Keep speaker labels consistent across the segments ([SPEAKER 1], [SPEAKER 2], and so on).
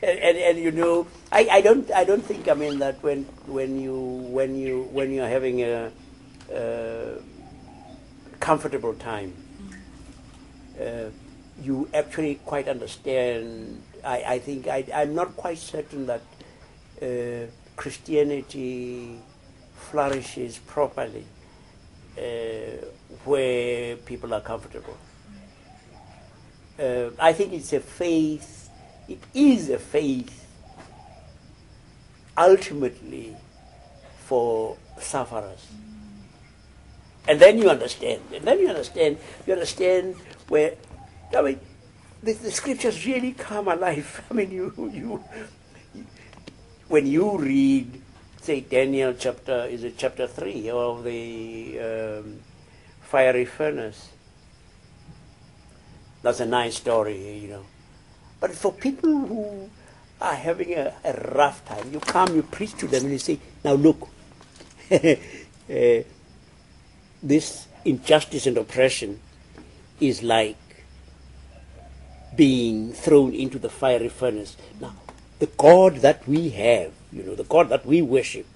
[SPEAKER 1] and you know, I don't think, I mean, that when you're having a comfortable time, you actually quite understand. I think I'm not quite certain that Christianity flourishes properly where people are comfortable. I think it's a faith. It is a faith ultimately for sufferers. And then you understand. And then you understand. You understand where, I mean, the scriptures really come alive. I mean, when you read, say, Daniel chapter 3 of the fiery furnace, that's a nice story, you know. But for people who are having a rough time, you come, you preach to them, and you say, now look, this injustice and oppression is like being thrown into the fiery furnace. Now, the God that we have, you know, the God that we worship,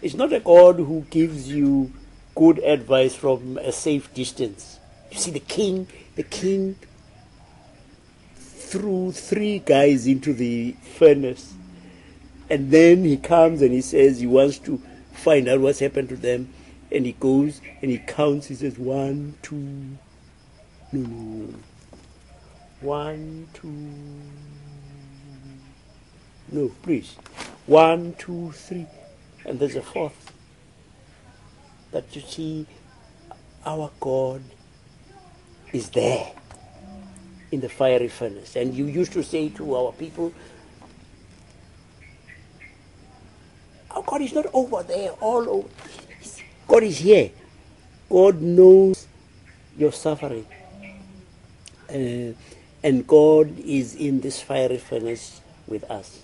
[SPEAKER 1] is not a God who gives you good advice from a safe distance. You see, the king threw 3 guys into the furnace, and then he comes and he says he wants to find out what's happened to them, and he goes and he counts. He says 1, 2, no, 1, 2, no, please, 1, 2, 3, and there's a 4th. That you see, our God is there in the fiery furnace. And you used to say to our people, our God is not over there, all over. God is here. God knows your suffering. And God is in this fiery furnace with us.